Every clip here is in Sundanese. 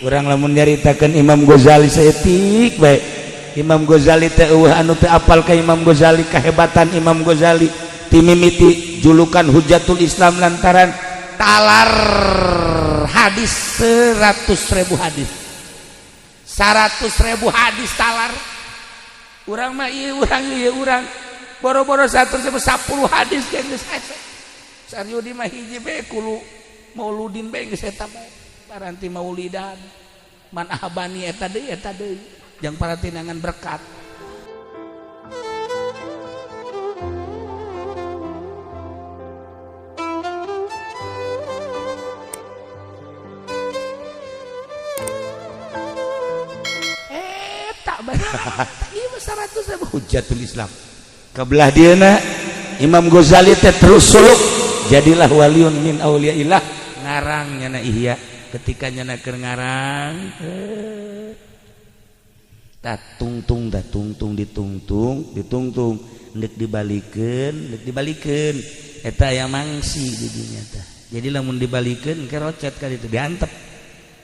Urang lamun nyaritakeun Imam Ghazali saeutik bae. Imam Ghazali teh anu teu apal ka Imam Ghazali, kahebatan Imam Ghazali ti mimiti julukan Hujatul Islam lantaran talar hadis 100.000 hadis. 100.000 hadis talar. Urang mah ieu urang boro-boro 110 hadis geus hese. Saryudi mah hiji bae kudu mauludin bae geus eta bae. Paranti maulidan man ahabani eta deui jang paratinangan berkat. Tak banyak ieu 100.000 Hujatul Islam kabelah dieuna Imam Ghazali teh terus suluk jadilah waliun min auliyaillah ngarang nyana ihya. Ketika nyana keur ngarang tungtung ditungtung neuk dibalikeun eta aya mangsi di dinya teh. Jadi lamun dibalikeun ke rocet ka ditu diantep.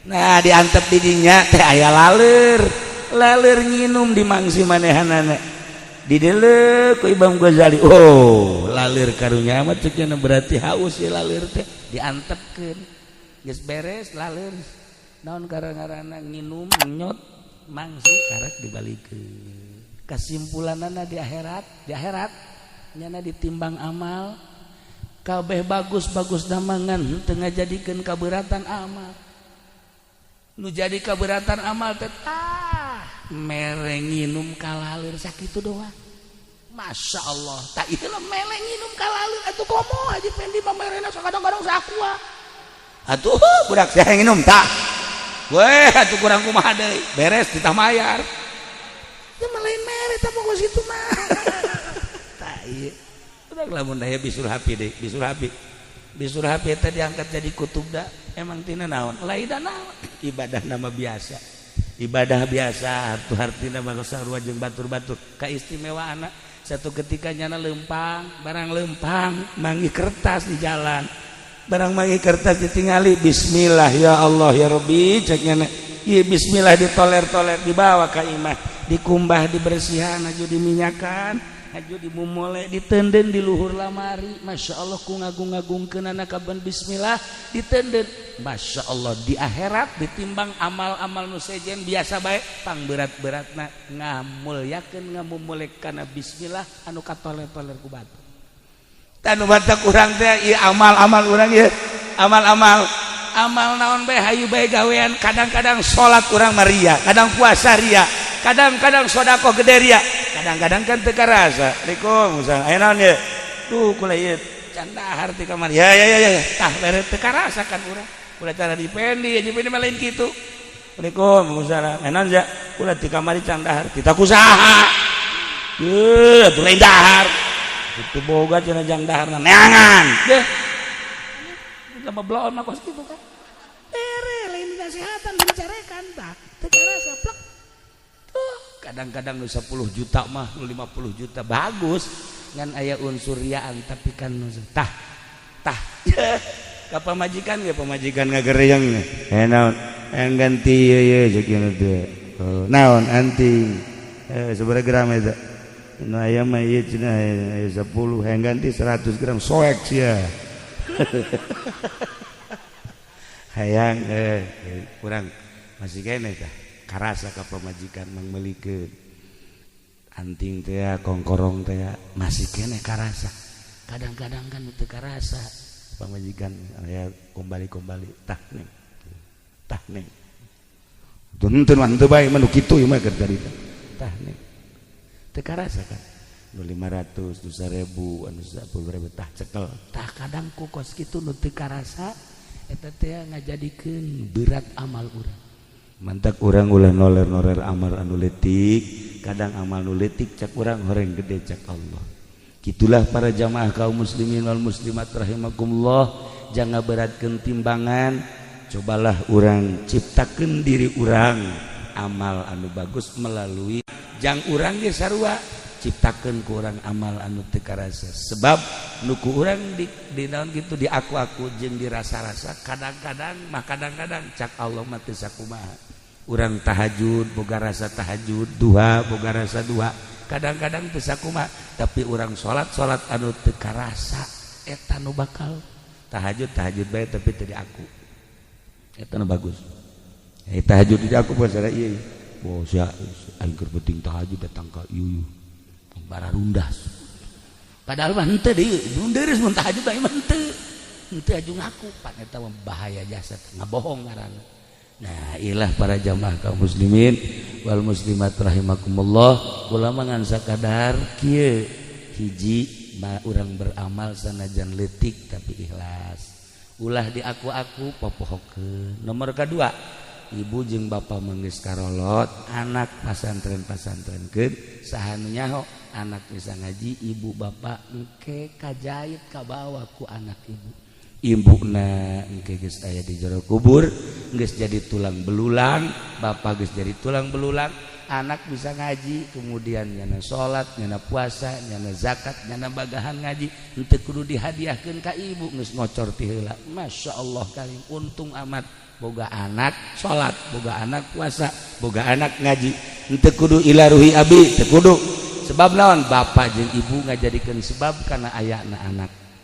Nah diantep di dinya teh aya laleur nginum di mangsi manehanana dideleu ku Imam Ghazali. Oh laleur karunya mah ceuk berarti haus ya laleur teh diantepkeun. Geus beres laleur naon ngaranna nginum nyot mangsi karek dibalikeun. Kasimpulanana di akhirat nyana ditimbang amal kabeh bagus damangan teu ngajadikeun kabeuratan amal. Nu jadi kabeuratan amal teh mere nginum ka laleur sakitu doang. Masya Allah tak ieu mere nginum ka laleur atuh komo Haji Pendi mah merena sakadang-kadang sakua. Atuh budak saya nginum tak weh atuh kurang kumaha deui beres ditah mayar teh mah lain mere tah pokos kitu mah tah ieu budak lamun daya bisul hapi deui bisul hapi teh diangkat jadi kutubda emang tina naon laida naon ibadah nama biasa atuh hartina mah sarua jeung batur-batur kaistimewaanna satu ketika nyana barang lempang mangi kertas di jalan barang mangi kertas ditingali bismillah ya Allah ya Rabbi ceknya ieu bismillah ditoler-toler dibawa ka imah dikumbah dibersihan aju diminyakan aju dimumole ditenden di luhur lamari Masya Allah ku ngagung-ngagungkeunana kaban bismillah ditenden Masya Allah di akhirat ditimbang amal-amal nu sejen biasa bae pang berat-beratna ngamulyakeun ngamumulekana bismillah anu katoler-toler ku batu. Tanu batak urang teh ieu amal-amal urang ieu amal naon bae hayu bae gawean kadang-kadang salat urang maria kadang puasa ria kadang-kadang sedekah gede ria kadang-kadang kan teu karasa Assalamualaikum aya naon ieu tuh kula ieu can dahar ti kamar ya tah bere teu karasa kan urang kula cara dipendi mah lain kitu Waalaikumsalam aya naon ja kula ti kamari can dahar kita kusaha yeuh atuh lain dahar itu boga cenah jang daharna neangan deh lama bloon mah kos kitu kan bere lain nasihatan dicarekan tah teu karasa plek tuh kadang-kadang nu 10 juta mah nu 50 juta bagus ngan aya unsur riaan tapi kan tah ka pamajikan ge pamajikan ngagereyeung naon ganti ieu ceuk ieu teh naon anting sabaraha gram eta nu aya mah ieu cenah 10 hayang ganti 100 gram soek sia hayang kurang masih kene tah karasa ka pamajikan mangmelikeun anting teh kongkorong teh masih kene karasa kadang-kadang kan teu karasa pamajikan aya kombali tah neng tuntun mah teu bae mah nu kitu ieu mah keur tah neng teu karasa kan nu 500 nu 1000 anu 10.000 tah cekel tah kadang ku kos kitu nu teu karasa eta teh ngajadikeun berat amal urang mantak urang ulah noler-noler amal anu leutik kadang amal nu leutik cak urang horeng gede cak Allah kitulah para jamaah kaum muslimin wal muslimat rahimakumullah jangan beratkeun timbangan cobalah urang ciptakeun diri urang amal anu bagus melalui jang urang ge sarua ciptakeun ku urang amal anu teu karasa sebab nuku urang di naon kitu di aku-aku jeung dirasa-rasa kadang-kadang cak Allah mah teu sakumaha urang tahajud boga rasa tahajud duha boga rasa duha kadang-kadang teu sakumaha tapi urang salat anu teu karasa eta nu bakal tahajud bae tapi teu di aku eta nu bagus tahajud di aku bahasa ieu oh sia aing keur penting tahajud datang ka ieu bara rundas padahal mah henteu deui rundeus mun tahajud bae mah henteu aju ngaku pan eta mah bahaya jasad ngabohong ngaranna. Nah ilah para jamaah kaum muslimin wal muslimat rahimakumullah ulama ngan sakadar kieu hiji urang beramal sanajan leutik tapi ikhlas ulah di aku-aku popohokeun. Nomor kedua ibu jeung bapa menggeus karolot anak pasantren-pasantrenkeun saha nu nyaho anak bisa ngaji ibu bapak engke kajait kabawa ku anak ibuna engke geus aya di jero kubur geus jadi tulang belulang bapak geus jadi tulang belulang anak bisa ngaji kemudian nyana salat nyana puasa nyana zakat nyana bagahan ngaji henteu kudu dihadiahkeun ka ibu geus ngocor ti heula masyaallah kalim untung amat boga anak salat boga anak puasa boga anak ngaji henteu kudu ila ruhi abi teu kudu sebab naon bapak jeung ibu ngajadikeun sebab kana ayana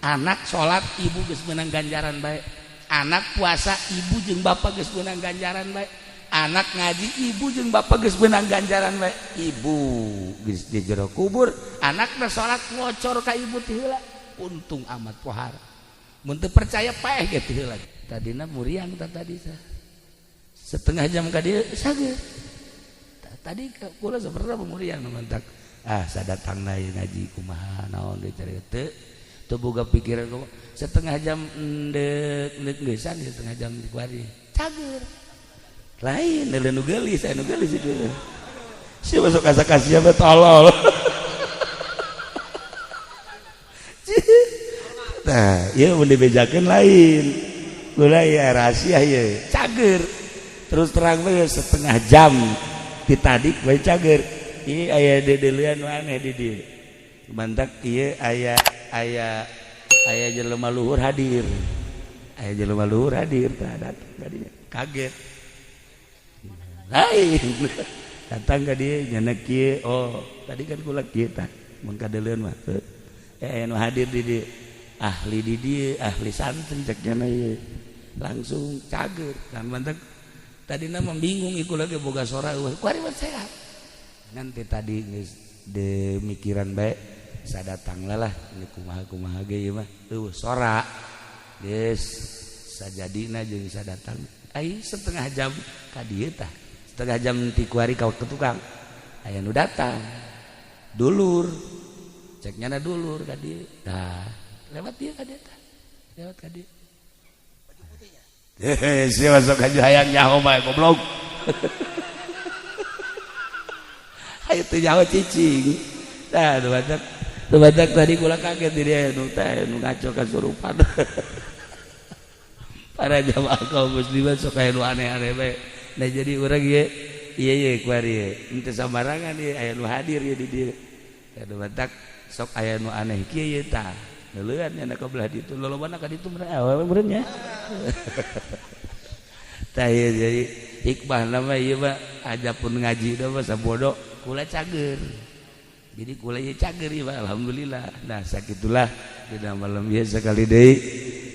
anak salat ibu geus meunang ganjaran bae anak puasa ibu jeung bapak geus meunang ganjaran bae anak ngaji ibu jeung bapak geus meunang ganjaran bae ibu geus di jero kubur anakna salat ngocor ka ibu ti heula untung amat pohara mun teu percaya paeh ge ti heula tadina muriang tadi setengah jam ka dieu sageus tadi kula saperna muriang mantak sadatang ngaji kumaha naon deui cari teu boga pikiran setengah jam endek geusan setengah jam kuari cager lain nu geulis anu geulis itu si masuk asa-kasia mah tolol nah ieu mun dibejakeun lain ulah ya rahasia ieu cager terus terang we setengah jam ti tadik we cager ieu aya dedeuleun aneh di dieu mantak ieu aya jelema luhur hadir tah datang ka dieu kaget lain datang ka dieu nyana kieu oh tadi kan kula kieu tah mun kadeuleun mah aya nu hadir di dieu ahli di dieu ahli santri cek nyana ieu langsung cager kan mantak tadina mah bingung iku lagi boga sora kuari mah sehat nanti tadi geus demikiran bae sadatanglah lah ini kumaha ge ieu mah sora geus sajadina jeung sadatang ai setengah jam ka dieu tah setengah jam ti kuari ka tukang aya nu datang dulur cek nyana dulur ka dieu tah lewat dieu ka dieu tah lewat ka dieu si masuk kaju hayang nyaho mah goblok ayo teu nyaho cicing tah nu badak tadi kula kaget di dia nu teh nu ngaco kasurupan para jamaah kaum muslimin sok aya nu aneh-aneh bae nah jadi urang ieu kuari henteu sambarangan ieu aya nu hadir ieu di dieu nu badak sok aya nu aneh kieu tah neuleuan nya ka belah ditu lolobana ka ditu meureun nya tah jadi hikmah nama ieu mah ajapun ngaji da mah sabodo kula cager jadi kula ieu cager ieu alhamdulillah nah sakitulah dina malam ieu sakali deui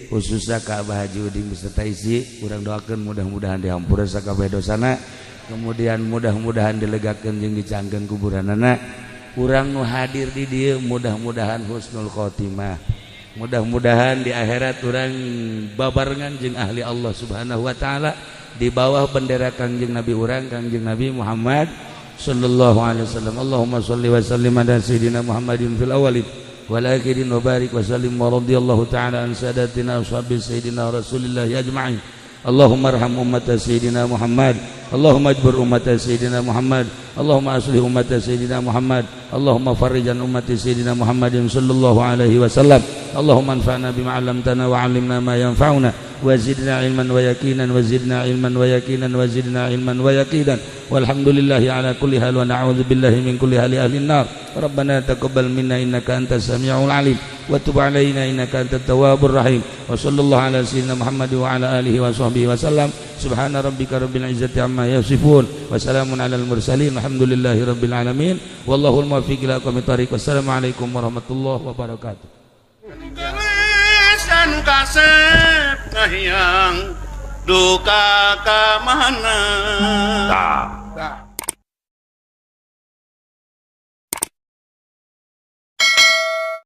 khususna ka Abah Haji Uding beserta isi urang doakeun mudah-mudahan dihampura sakabeh dosana kemudian mudah-mudahan dilegakeun jeung dicangkeun kuburanana urang nu hadir di dieu mudah-mudahan husnul khotimah mudah-mudahan di akhirat urang babarengan jeung ahli Allah Subhanahu wa taala di bawah bendera Kangjeng Nabi urang Kangjeng Nabi Muhammad sallallahu alaihi wasallam Allahumma shalli wa sallim ala sayidina Muhammadin fil awwalin wal akhirin wa barik wa sallim wa radhiyallahu ta'ala an sadatina ashabi sayidina Rasulillah ajma'in Allahumma arham ummata sayidina Muhammad Allahumma ajbur ummata sayidina Muhammad Allahumma aslih ummata sayidina Muhammad Allahumma farrij an ummati sayidina Muhammadin sallallahu alaihi wasallam Allahumma anfa'na bima 'allamtana wa 'allimna ma yanfa'una wazidna ilman wa yaqinan wazidna ilman wa yaqinan wazidna ilman wa yaqinan walhamdulillahi ala kulli hal wa na'udzubillahi min kulli hali ahlin nar rabbana taqabbal minna innaka antas samiul alim wa tub alaina innaka antat tawwabur rahim wa sallallahu ala sayyidina Muhammad wa ala alihi wa sahbihi wa sallam subhana rabbika rabbil izzati amma yasifun wa salamun alal mursalin alhamdulillahi rabbil alamin wallahul muwaffiq ila aqwamit thoriq wassalamu alaikum warahmatullahi wabarakatuh. Anu kasep ngahiang duka ka mana